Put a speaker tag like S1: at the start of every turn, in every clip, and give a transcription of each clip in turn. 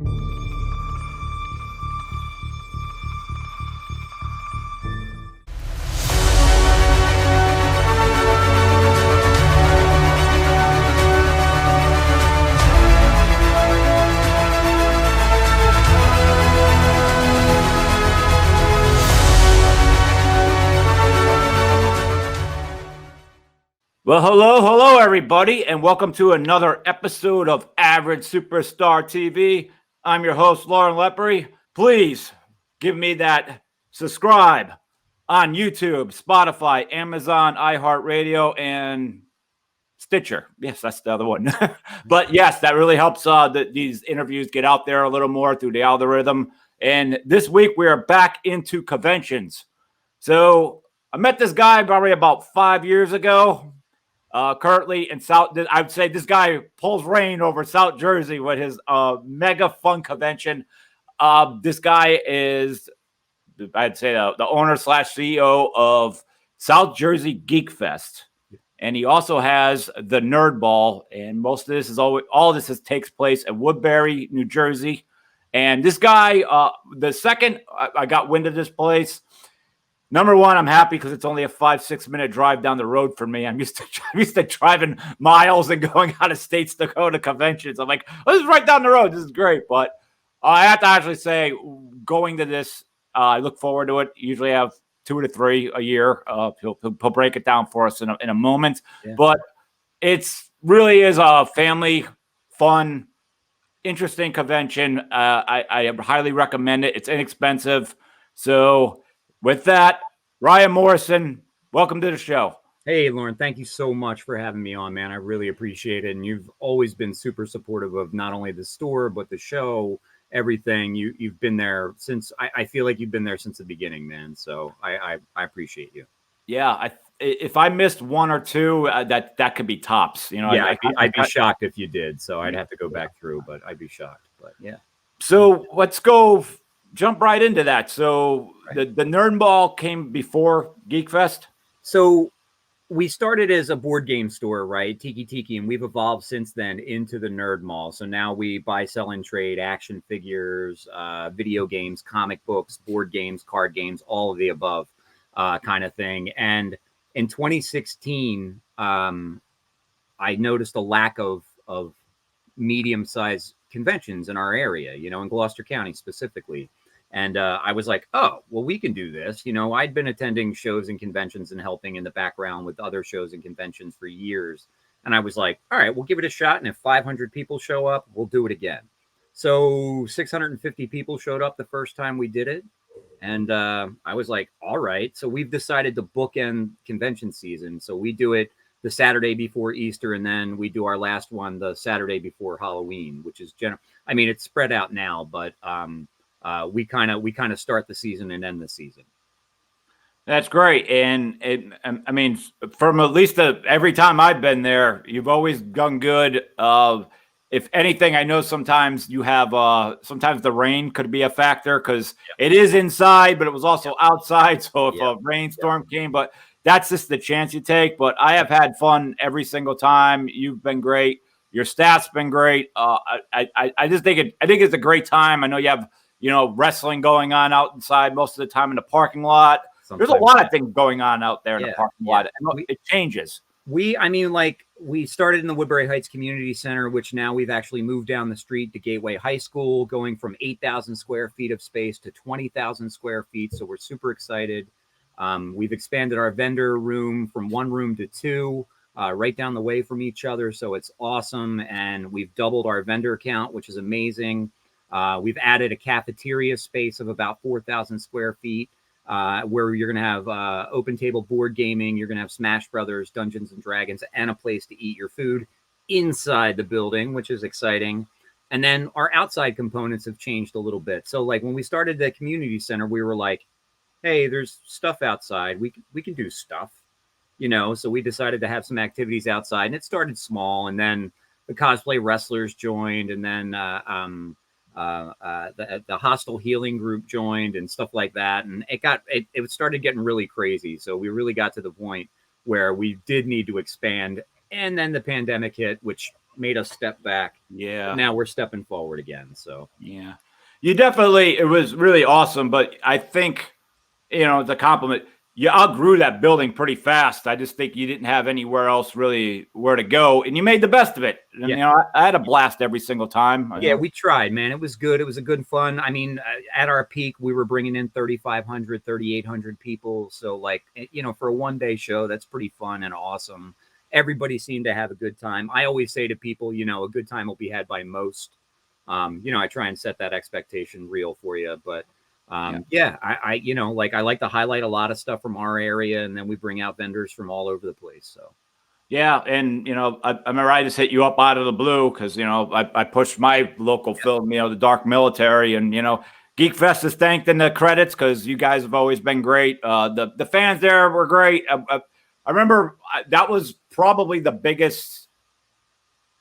S1: Well, hello, everybody, and welcome to another episode of Average Superstar TV. I'm your host, Lauren Lepre. Please give me that subscribe on YouTube, Spotify, Amazon, iHeartRadio, and Stitcher. Yes, that's the other one. But yes, that really helps these interviews get out there a little more through the algorithm. And this week, we are back into conventions. So I met this guy probably about 5 years ago. Currently in South, I would say this guy pulls reign over South Jersey with his mega fun convention. This guy is, I'd say, the owner / CEO of South Jersey Geekfest, and he also has the Nerd Ball. And most of this is all this takes place in Woodbury, New Jersey. And this guy, the second I got wind of this place. Number one, I'm happy because it's only a 5-6 minute drive down the road for me. I'm used to driving miles and going out of states to go to conventions. I'm like, oh, this is right down the road. This is great. But I have to actually say, going to this, I look forward to it. Usually have 2 to 3 a year. He'll break it down for us in a moment. Yeah. But it's really is a family, fun, interesting convention. I highly recommend it. It's inexpensive. So with that, Ryan Morrison, welcome to the show.
S2: Hey, Lauren, thank you so much for having me on, man. I really appreciate it. And you've always been super supportive of not only the store, but the show, everything. You've been there since, I feel like you've been there since the beginning, man. So I appreciate you.
S1: Yeah, if I missed 1 or 2, that could be tops. You know,
S2: yeah, I'd be shocked if you did. So I'd have to go back through, but I'd be shocked. But yeah.
S1: So let's jump right into that. So the Nerd Ball came before Geekfest?
S2: So we started as a board game store, right? Tiki, and we've evolved since then into the Nerd Mall. So now we buy, sell, and trade action figures, video games, comic books, board games, card games, all of the above kind of thing. And in 2016, I noticed a lack of medium-sized conventions in our area, you know, in Gloucester County specifically. And I was like, oh, well, we can do this. You know, I'd been attending shows and conventions and helping in the background with other shows and conventions for years. And I was like, all right, we'll give it a shot. And if 500 people show up, we'll do it again. So 650 people showed up the first time we did it. And I was like, all right. So we've decided to bookend convention season. So we do it the Saturday before Easter, and then we do our last one the Saturday before Halloween, which is I mean, it's spread out now, but we kind of start the season and end the season.
S1: That's great. And I mean, from at least every time I've been there, you've always done good. If anything, I know sometimes you have sometimes the rain could be a factor because it is inside, but it was also outside. So if a rainstorm came, but that's just the chance you take. But I have had fun every single time. You've been great. Your staff's been great. I just think it's a great time. I know you have, you know, wrestling going on outside most of the time in the parking lot. Sometimes. There's a lot of things going on out there in the parking lot. It changes.
S2: We started in the Woodbury Heights Community Center, which now we've actually moved down the street to Gateway High School, going from 8,000 square feet of space to 20,000 square feet. So we're super excited. We've expanded our vendor room from 1 room to 2, right down the way from each other. So it's awesome. And we've doubled our vendor count, which is amazing. We've added a cafeteria space of about 4,000 square feet, where you're going to have open table board gaming. You're going to have Smash Brothers, Dungeons and Dragons, and a place to eat your food inside the building, which is exciting. And then our outside components have changed a little bit. So like when we started the community center, we were like, hey, there's stuff outside. We can do stuff, you know? So we decided to have some activities outside, and it started small. And then the cosplay wrestlers joined, and then the hostile healing group joined and stuff like that. And it started getting really crazy. So we really got to the point where we did need to expand. And then the pandemic hit, which made us step back.
S1: Yeah.
S2: But now we're stepping forward again. So
S1: Yeah. It was really awesome, but I think, it's a compliment. You outgrew that building pretty fast. I just think you didn't have anywhere else really where to go, and you made the best of it. And,
S2: yeah.
S1: I had a blast every single time.
S2: Yeah, we tried, man. It was good. It was a good fun. I mean, at our peak, we were bringing in 3,500, 3,800 people. So, like, for a one-day show, that's pretty fun and awesome. Everybody seemed to have a good time. I always say to people, a good time will be had by most. I try and set that expectation real for you. But, I like to highlight a lot of stuff from our area, and then we bring out vendors from all over the place. So.
S1: Yeah, and I remember I just hit you up out of the blue because I pushed my local film, the Dark Military, and Geekfest is thanked in the credits because you guys have always been great. The fans there were great. I remember that was probably the biggest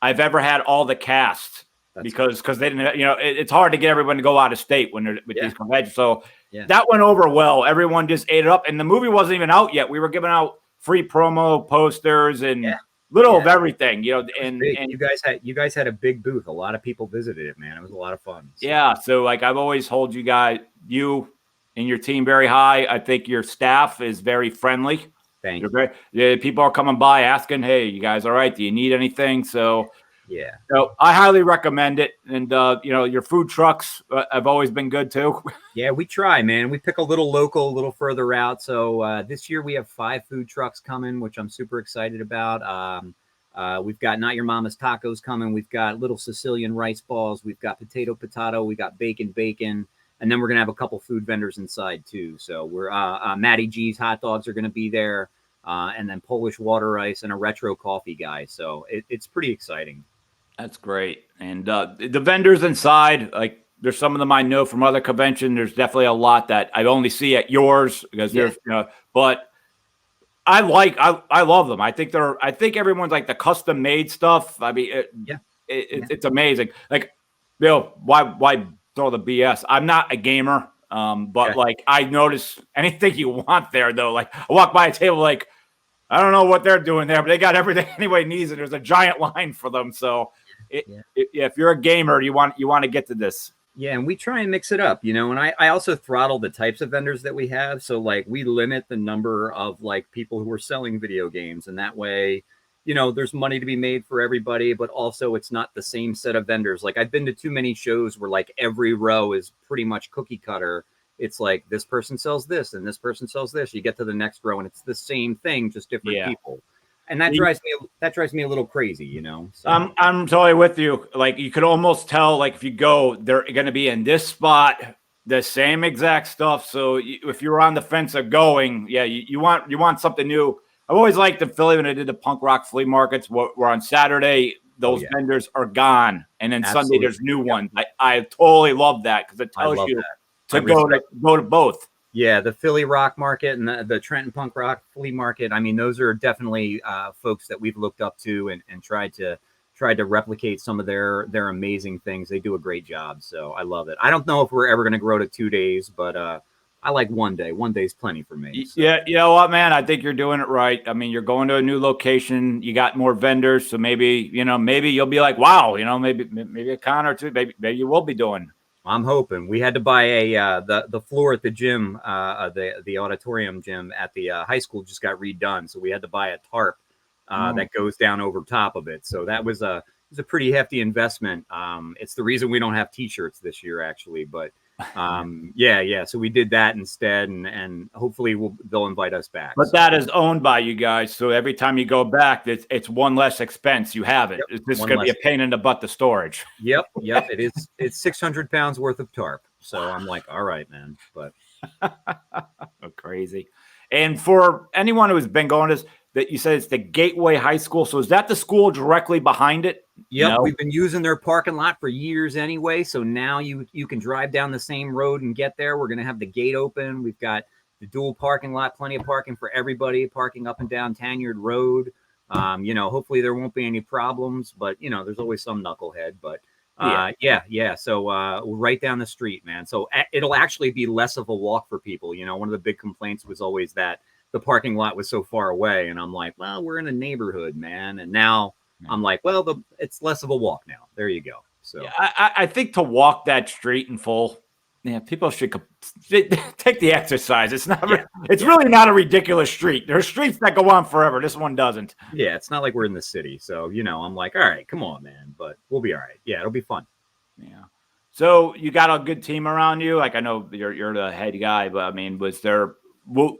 S1: I've ever had all the cast. Because they didn't, it's hard to get everyone to go out of state when they're with these conventions. So that went over well. Everyone just ate it up, and the movie wasn't even out yet. We were giving out free promo posters and little of everything, and
S2: you guys had a big booth. A lot of people visited it, man. It was a lot of fun.
S1: So. Yeah. So like I've always hold you and your team very high. I think your staff is very friendly.
S2: Thank you.
S1: People are coming by asking, "Hey, you guys all right? Do you need anything?" So.
S2: Yeah.
S1: So I highly recommend it. And, your food trucks have always been good too.
S2: Yeah, we try, man. We pick a little local, a little further out. So this year we have 5 food trucks coming, which I'm super excited about. We've got Not Your Mama's Tacos coming. We've got Little Sicilian Rice Balls. We've got Potato. We got Bacon. And then we're going to have a couple food vendors inside too. So we're Matty G's hot dogs are going to be there. And then Polish water ice and a retro coffee guy. So it's pretty exciting.
S1: That's great. And the vendors inside, like there's some of them I know from other conventions. There's definitely a lot that I only see at yours because there's, but I love them. I think everyone's like the custom made stuff. I mean, it's amazing. Like, Bill, why throw the BS? I'm not a gamer. But like I notice anything you want there though. Like I walk by a table, like, I don't know what they're doing there, but they got everything anybody needs, and there's a giant line for them. So, if you're a gamer, you want to get to this.
S2: Yeah, and we try and mix it up, and I also throttle the types of vendors that we have. So, like, we limit the number of like people who are selling video games, and that way, there's money to be made for everybody, but also it's not the same set of vendors. Like, I've been to too many shows where like every row is pretty much cookie cutter. It's like this person sells this and this person sells this. You get to the next row and it's the same thing, just different people. And that drives me a little crazy, So.
S1: I'm totally with you. Like you could almost tell, like if you go, they're going to be in this spot, the same exact stuff. So if you're on the fence of going, you want something new. I've always liked the Philly when I did the punk rock flea markets. Where on Saturday those vendors are gone, and then Sunday there's new ones. I totally love that because it tells you. To go to both.
S2: Yeah, the Philly Rock Market and the Trenton Punk Rock Flea Market. I mean, those are definitely folks that we've looked up to and tried to replicate some of their amazing things. They do a great job, so I love it. I don't know if we're ever going to grow to 2 days, but I like 1 day. 1 day's plenty for me. So. Yeah,
S1: you know what, man? I think you're doing it right. I mean, you're going to a new location. You got more vendors, so maybe you'll be like, wow, maybe a con or two. Maybe you will be doing.
S2: I'm hoping. We had to buy the floor at the gym, the auditorium gym at the high school just got redone, so we had to buy a tarp that goes down over top of it. So that was a pretty hefty investment. It's the reason we don't have T-shirts this year, actually. But so we did that instead, and hopefully they'll invite us back.
S1: But that is owned by you guys, so every time you go back, it's one less expense. You have it. It's just going to be a pain in the butt, the storage.
S2: Yep. It is. It's 600 pounds worth of tarp. So I'm like, all right, man. But
S1: crazy. And for anyone who has been going to this, that you said it's the Gateway High School. So is that the school directly behind it?
S2: Yep, we've been using their parking lot for years anyway. So now you can drive down the same road and get there. We're going to have the gate open. We've got the dual parking lot, plenty of parking for everybody, parking up and down Tanyard Road. Hopefully there won't be any problems, but there's always some knucklehead. But So right down the street, man. So it'll actually be less of a walk for people. One of the big complaints was always that the parking lot was so far away, and I'm like, well, we're in a neighborhood, man, and now I'm like, well, it's less of a walk now. There you go. So
S1: yeah, I think to walk that street in full, yeah, people should take the exercise. It's not.
S2: yeah,
S1: It's really not a ridiculous street. There are streets that go on forever. This one doesn't.
S2: yeah, it's not like we're in the city. So, I'm like, all right, come on, man. But we'll be all right. Yeah, it'll be fun.
S1: Yeah. So you got a good team around you. Like I know you're the head guy, but I mean, was there? Well,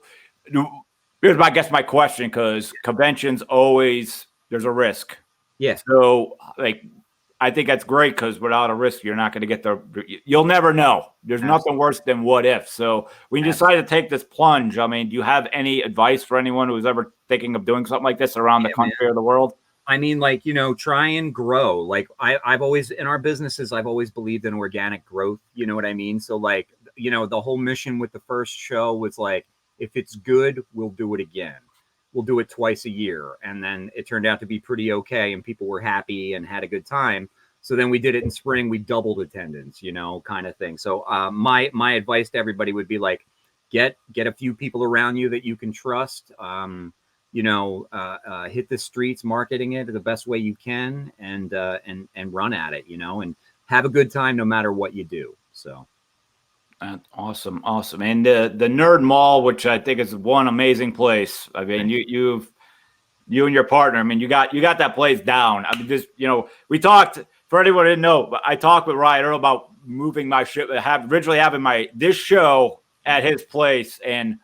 S1: here's I guess my question, because conventions always there's a risk.
S2: Yeah.
S1: So like, I think that's great, because without a risk, you're not going to get you'll never know. There's nothing worse than what if. So when you decide to take this plunge, I mean, do you have any advice for anyone who's ever thinking of doing something like this around the country or the world?
S2: I mean, like, try and grow. Like I've always, in our businesses, I've always believed in organic growth. You know what I mean? So like, the whole mission with the first show was like, if it's good, we'll do it again. We'll do it twice a year. And then it turned out to be pretty okay. And people were happy and had a good time. So then we did it in spring. We doubled attendance, kind of thing. So my advice to everybody would be like, get a few people around you that you can trust. Hit the streets, marketing it the best way you can, and run at it, and have a good time no matter what you do. So
S1: that's awesome. And the Nerd Mall, which I think is one amazing place. I mean, you and your partner, I mean, you got that place down. I mean, just, we talked, for anyone who didn't know, but I talked with Ryan Earl about moving my ship, originally having this show at his place. And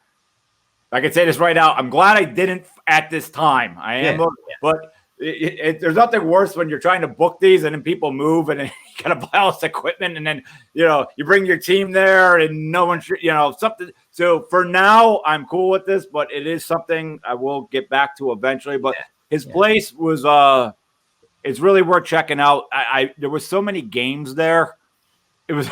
S1: I can say this right now, I'm glad I didn't at this time. I am, but there's nothing worse when you're trying to book these and then people move and then you got to buy all this equipment and then, you bring your team there and no one, something. So for now, I'm cool with this, but it is something I will get back to eventually. But his place was, it's really worth checking out. There was so many games there. It was,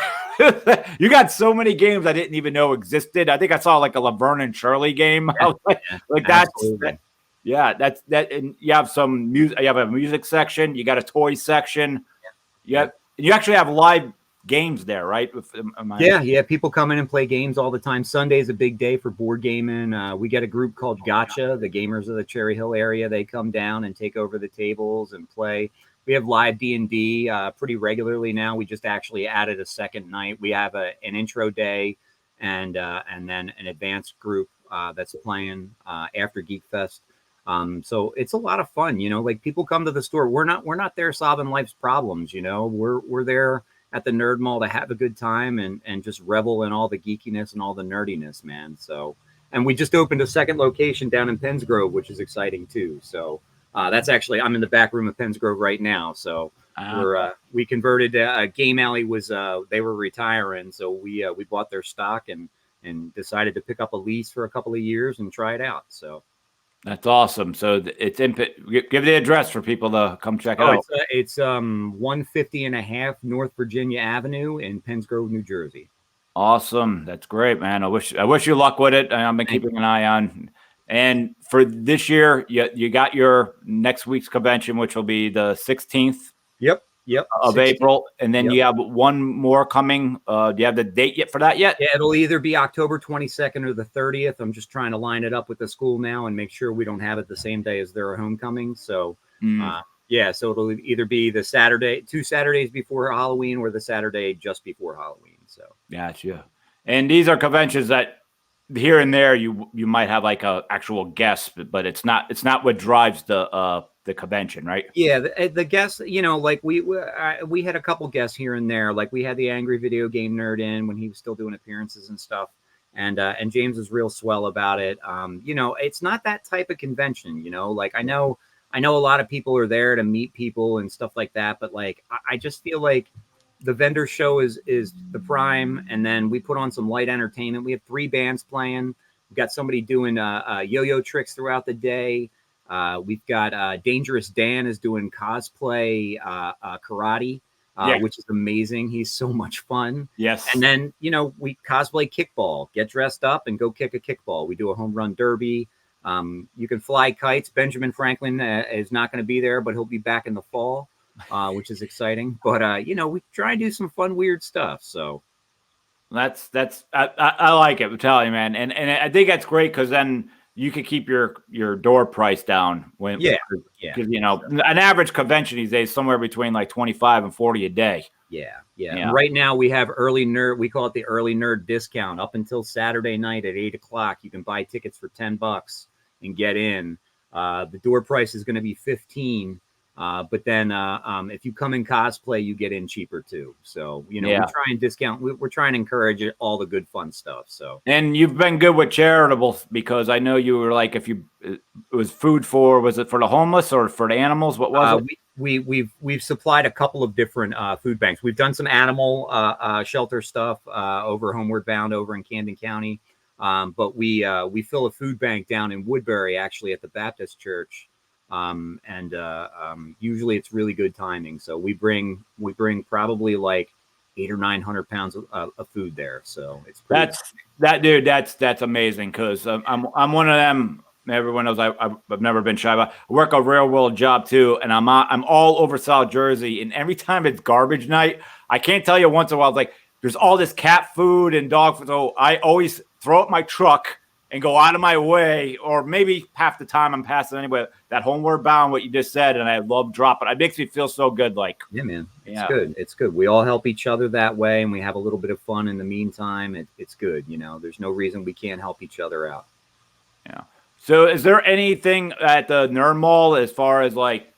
S1: you got so many games I didn't even know existed. I think I saw like a Laverne and Shirley game. That's that. And you have some music. You have a music section. You got a toy section. You actually have live games there, right?
S2: People come in and play games all the time. Sunday is a big day for board gaming. We get a group called Gotcha. The gamers of the Cherry Hill area, they come down and take over the tables and play. We have live D&D pretty regularly now. We just actually added a second night. We have an intro day and then an advanced group that's playing after Geekfest. So it's a lot of fun, like people come to the store. We're not there solving life's problems, we're there at the Nerd Mall to have a good time and just revel in all the geekiness and all the nerdiness, man. So, and we just opened a second location down in Penns Grove, which is exciting too. So that's actually, I'm in the back room of Penns Grove right now. So we converted, Game Alley was, they were retiring. So we bought their stock and decided to pick up a lease for a couple of years and try it out. So
S1: that's awesome. So it's give the address for people to come check out.
S2: It's 150 and a half North Virginia Avenue in Penns Grove, New Jersey.
S1: Awesome. That's great, man. I wish you luck with it. I've been keeping an eye on. And for this year, you got your next week's convention, which will be the 16th.
S2: Yep.
S1: Of 16th. April. And then you have one more coming. Do you have the date yet for that yet?
S2: Yeah, it'll either be October 22nd or the 30th. I'm just trying to line it up with the school now and make sure we don't have it the same day as their homecoming. So, so it'll either be the Saturday, 2 Saturdays before Halloween or the Saturday just before Halloween. So,
S1: gotcha. And these are conventions that here and there you might have like a actual guest, but it's not what drives the convention, right?
S2: Yeah, the guests, like we had a couple guests here and there. Like we had the Angry Video Game Nerd in when he was still doing appearances and stuff, and James was real swell about it. It's not that type of convention. Like I know a lot of people are there to meet people and stuff like that, but like I just feel like the vendor show is the prime, and then we put on some light entertainment. We have 3 bands playing. We've got somebody doing yo-yo tricks throughout the day. We've got Dangerous Dan is doing cosplay karate, which is amazing. He's so much fun.
S1: Yes.
S2: And then, we cosplay kickball, get dressed up and go kick a kickball. We do a home run derby. You can fly kites. Benjamin Franklin is not going to be there, but he'll be back in the fall, which is exciting. But, we try and do some fun, weird stuff. So
S1: I like it. I'm telling you, man. And I think that's great because then you could keep your door price down when
S2: Yeah.
S1: because an average convention these days is somewhere between like 25 and 40 a day.
S2: Yeah. And right now we have early nerd. We call it the early nerd discount up until Saturday night at 8 o'clock. You can buy tickets for $10 and get in. The door price is going to be $15. But then if you come in cosplay, you get in cheaper too. So, we try and discount. We're trying to encourage all the good fun stuff. So,
S1: and you've been good with charitable because I know you were like, if it was food was it for the homeless or for the animals? What was it?
S2: We've supplied a couple of different food banks. We've done some animal shelter stuff over Homeward Bound over in Camden County. But we fill a food bank down in Woodbury, actually at the Baptist Church. Usually it's really good timing. So we bring probably like 800 or 900 pounds of food there. So it's pretty
S1: that's amazing. Cause I'm one of them. Everyone knows I've never been shy about. I work a real world job too, and I'm all over South Jersey. And every time it's garbage night, I can't tell you once in a while. It's like there's all this cat food and dog food. So I always throw up my truck and go out of my way, or maybe half the time I'm passing anyway. That Homeward Bound, what you just said, and I love dropping. It makes me feel so good. Like,
S2: yeah, man, it's good. It's good. We all help each other that way, and we have a little bit of fun in the meantime. It's good. There's no reason we can't help each other out.
S1: Yeah. So is there anything at the Nerd Mall as far as like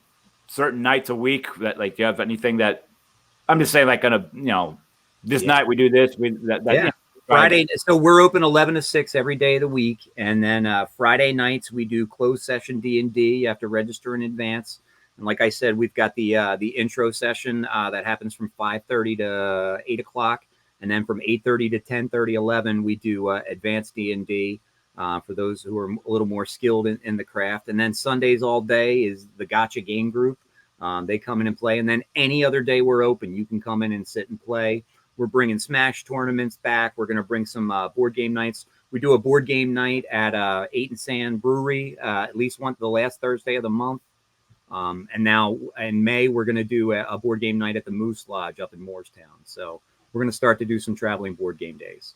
S1: certain nights a week that like, do you have anything that I'm just saying like this night we do this,
S2: Friday. So we're open 11 to 6 every day of the week. And then Friday nights we do closed session D&D. You have to register in advance. And like I said, we've got the intro session that happens from 5:30 to 8 o'clock. And then from 8:30 to 10:30, 11, we do advanced D&D. For those who are a little more skilled in the craft. And then Sundays all day is the Gotcha Game Group. They come in and play. And then any other day we're open, you can come in and sit and play. We're bringing Smash tournaments back. We're going to bring some board game nights. We do a board game night at 8 and Sand Brewery, at least the last Thursday of the month. And now in May, we're going to do a board game night at the Moose Lodge up in Moorestown. So we're going to start to do some traveling board game days.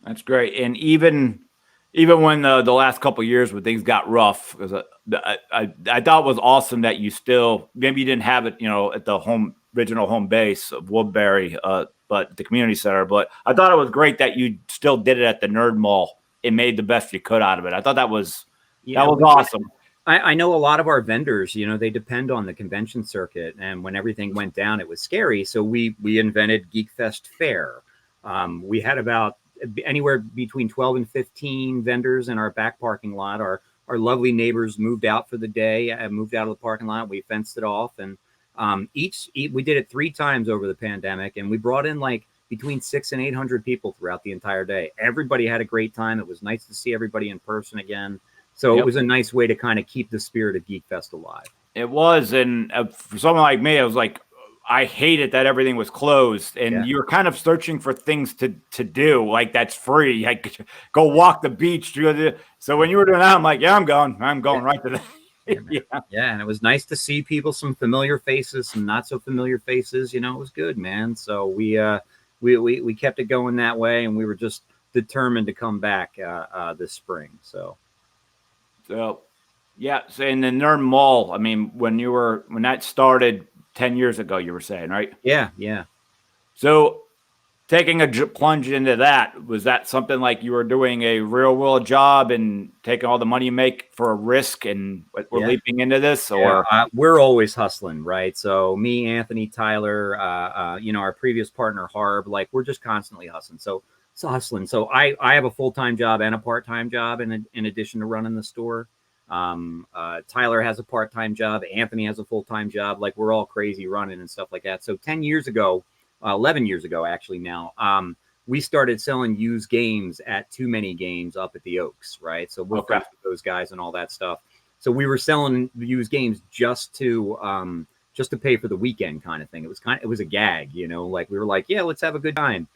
S1: That's great. And even when the last couple of years when things got rough, because I thought it was awesome that you still, maybe you didn't have it, at the original home base of Woodbury, but the community center. But I thought it was great that you still did it at the Nerd Mall and made the best you could out of it. I thought that was awesome.
S2: I know a lot of our vendors, they depend on the convention circuit, and when everything went down, it was scary. So we invented Geekfest Fair. We had about anywhere between 12 and 15 vendors in our back parking lot. Our lovely neighbors moved out for the day, moved out of the parking lot. We fenced it off, and we did it 3 times over the pandemic, and we brought in like between 600 and 800 people throughout the entire day. Everybody had a great time. It was nice to see everybody in person again. So It was a nice way to kind of keep the spirit of Geekfest alive.
S1: It was, and for someone like me, I was like, I hated that everything was closed, and you're kind of searching for things to do, like that's free. Like go walk the beach. So when you were doing that, I'm like, I'm going right to that.
S2: And it was nice to see people, some familiar faces, some not so familiar faces. It was good, man. So we kept it going that way, and we were just determined to come back this spring. So
S1: yeah. So in the Nerd Mall, I mean, when that started 10 years ago, you were saying, right?
S2: Yeah.
S1: So taking a plunge into that, was that something like you were doing a real world job and taking all the money you make for a risk and we're leaping into this? Or
S2: we're always hustling, right? So me, Anthony, Tyler, our previous partner, Harb, like we're just constantly hustling. So I have a full-time job and a part-time job in addition to running the store. Tyler has a part-time job. Anthony has a full-time job. Like we're all crazy running and stuff like that. So 11 years ago, actually now, we started selling used games at Too Many Games up at the Oaks, right? So we're friends with those guys and all that stuff. So we were selling used games just to pay for the weekend kind of thing. It was a gag, like we were like, yeah, let's have a good time.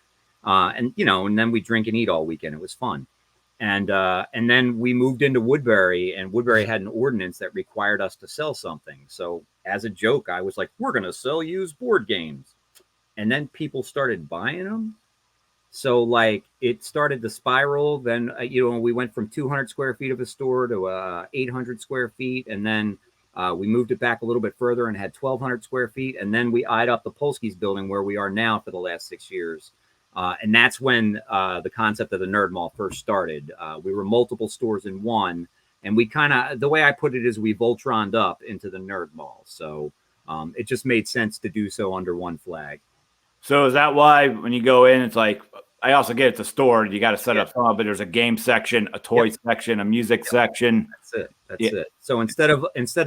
S2: And then we drink and eat all weekend. It was fun. And then we moved into Woodbury, and Woodbury had an ordinance that required us to sell something. So as a joke, I was like, we're going to sell used board games. And then people started buying them. So like it started to spiral. Then we went from 200 square feet of a store to 800 square feet, and then we moved it back a little bit further and had 1,200 square feet, and then we eyed up the Polsky's building where we are now for the last 6 years. And that's when the concept of the Nerd Mall first started. We were multiple stores in one, and we kind of, the way I put it is we Voltroned up into the Nerd Mall. So it just made sense to do so under one flag.
S1: So is that why when you go in, it's like, I also get at the store, you got to set up some, but there's a game section, a toy section, a music section.
S2: That's it. So instead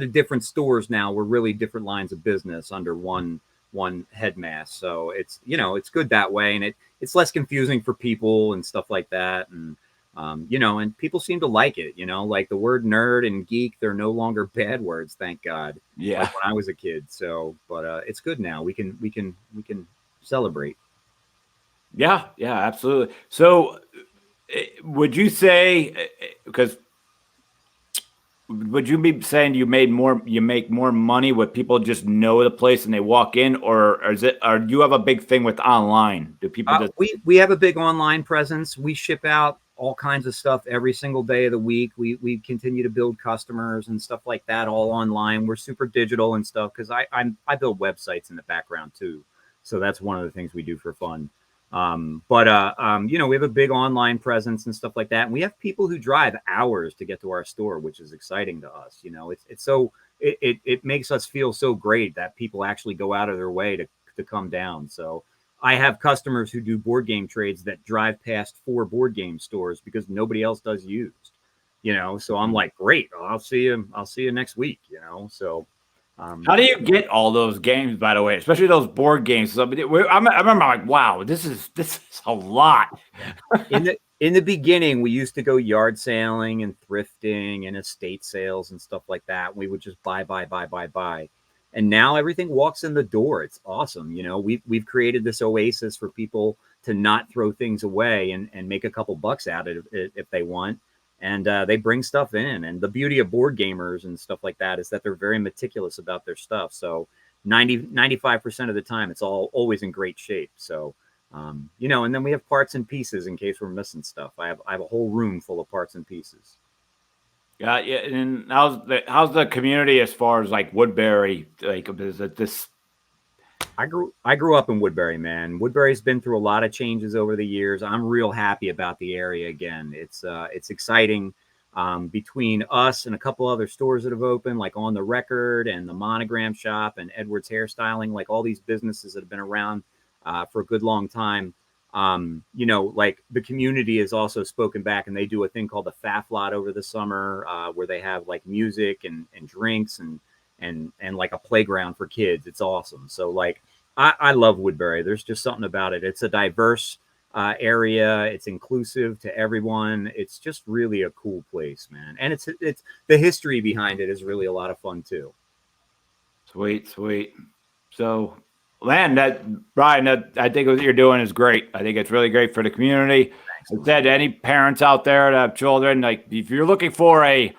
S2: of different stores now, we're really different lines of business under one headmass. So it's it's good that way, and it's less confusing for people and stuff like that. And and people seem to like it. Like the word nerd and geek, they're no longer bad words, thank God.
S1: Yeah.
S2: Like when I was a kid. So, but it's good now. We can celebrate.
S1: Yeah, absolutely. So would you say, because would you be saying you make more money with people just know the place and they walk in, or do you have a big thing with online? Do people just...
S2: we have a big online presence. We ship out all kinds of stuff every single day of the week. We continue to build customers and stuff like that all online. We're super digital and stuff because I build websites in the background too. So that's one of the things we do for fun. We have a big online presence and stuff like that. And we have people who drive hours to get to our store, which is exciting to us. It makes us feel so great that people actually go out of their way to come down. So I have customers who do board game trades that drive past 4 board game stores because nobody else does used, so I'm like, great, I'll see you next week, so.
S1: How do you get all those games, by the way, especially those board games? I remember like, wow, this is a lot.
S2: In the beginning, we used to go yard sailing and thrifting and estate sales and stuff like that. We would just buy. And now everything walks in the door. It's awesome. We've created this oasis for people to not throw things away and make a couple bucks out of it if they want. And they bring stuff in. And the beauty of board gamers and stuff like that is that they're very meticulous about their stuff. So 95% of the time, it's always in great shape. So, and then we have parts and pieces in case we're missing stuff. I have a whole room full of parts and pieces.
S1: Yeah. And how's the community as far as like Woodbury? Like, is it this?
S2: I grew up in Woodbury, man. Woodbury's been through a lot of changes over the years. I'm real happy about the area again. It's exciting. Between us and a couple other stores that have opened, like On the Record and the Monogram Shop and Edwards Hairstyling, like all these businesses that have been around for a good long time. Like the community has also spoken back, and they do a thing called the Faff Lot over the summer, where they have like music and drinks and like a playground for kids. It's awesome. So like I love Woodbury. There's just something about it. It's a diverse area. It's inclusive to everyone. It's just really a cool place, man. And it's the history behind it is really a lot of fun too.
S1: Sweet. So, Brian, I think what you're doing is great. I think it's really great for the community. Thanks. I said to any parents out there that have children, like if you're looking for a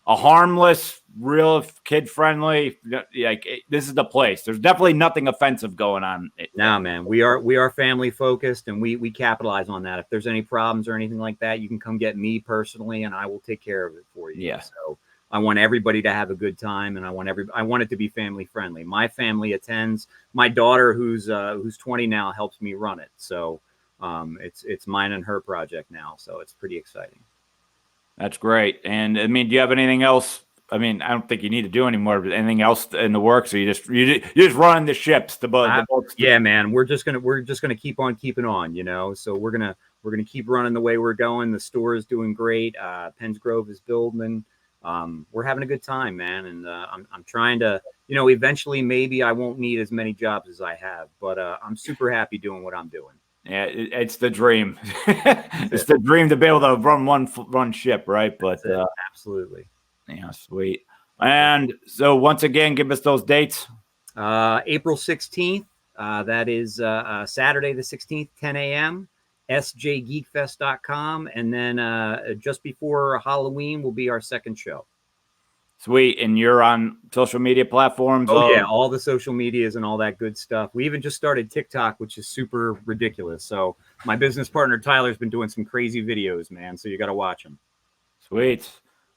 S1: harmless, real kid friendly, like this is the place. There's definitely nothing offensive going on.
S2: No, man, we are family focused, and we capitalize on that. If there's any problems or anything like that, you can come get me personally, and I will take care of it for you.
S1: Yeah.
S2: So I want everybody to have a good time, and I want it to be family friendly. My family attends. My daughter, who's 20 now, helps me run it. So it's mine and her project now. So it's pretty exciting.
S1: That's great. And I mean, do you have anything else? I mean, I don't think you need to do any more, but anything else in the works? Or you just running the ships, the boats.
S2: Yeah, man. We're just gonna keep on keeping on. So we're gonna keep running the way we're going. The store is doing great. Penns Grove is building. We're having a good time, man. And I'm trying to, eventually maybe I won't need as many jobs as I have, but I'm super happy doing what I'm doing.
S1: Yeah, it's the dream. It's the dream to be able to run ship, right? But
S2: absolutely.
S1: Yeah, sweet. And so once again, give us those dates.
S2: April 16th. That is Saturday the 16th, 10 a.m. sjgeekfest.com. And then just before Halloween will be our second show.
S1: Sweet. And you're on social media platforms?
S2: Oh yeah, all the social medias and all that good stuff. We even just started TikTok, which is super ridiculous. So my business partner Tyler's been doing some crazy videos, man. So you got to watch them.
S1: Sweet.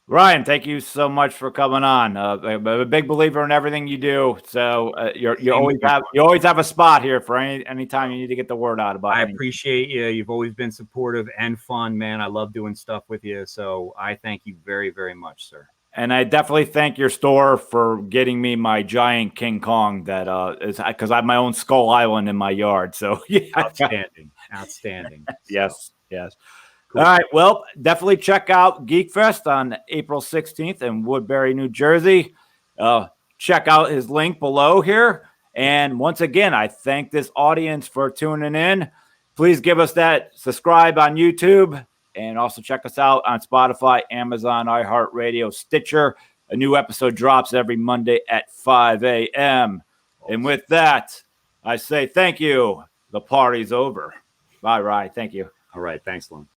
S1: Ryan, thank you so much for coming on. I'm a big believer in everything you do. So you always have a spot here for any time you need to get the word out about
S2: I
S1: anything.
S2: appreciate you. You've always been supportive and fun, man. I love doing stuff with you. So I thank you very, very much, sir.
S1: And I definitely thank your store for getting me my giant King Kong that is because I have my own Skull Island in my yard. So yeah.
S2: Outstanding.
S1: Yes.
S2: Cool.
S1: All right. Well, definitely check out Geekfest on April 16th in Woodbury, New Jersey. Check out his link below here. And once again, I thank this audience for tuning in. Please give us that subscribe on YouTube. And also check us out on Spotify, Amazon, iHeartRadio, Stitcher. A new episode drops every Monday at 5 a.m. Awesome. And with that, I say thank you. The party's over. Bye, Ryan. Thank you.
S2: All right. Thanks, Lon.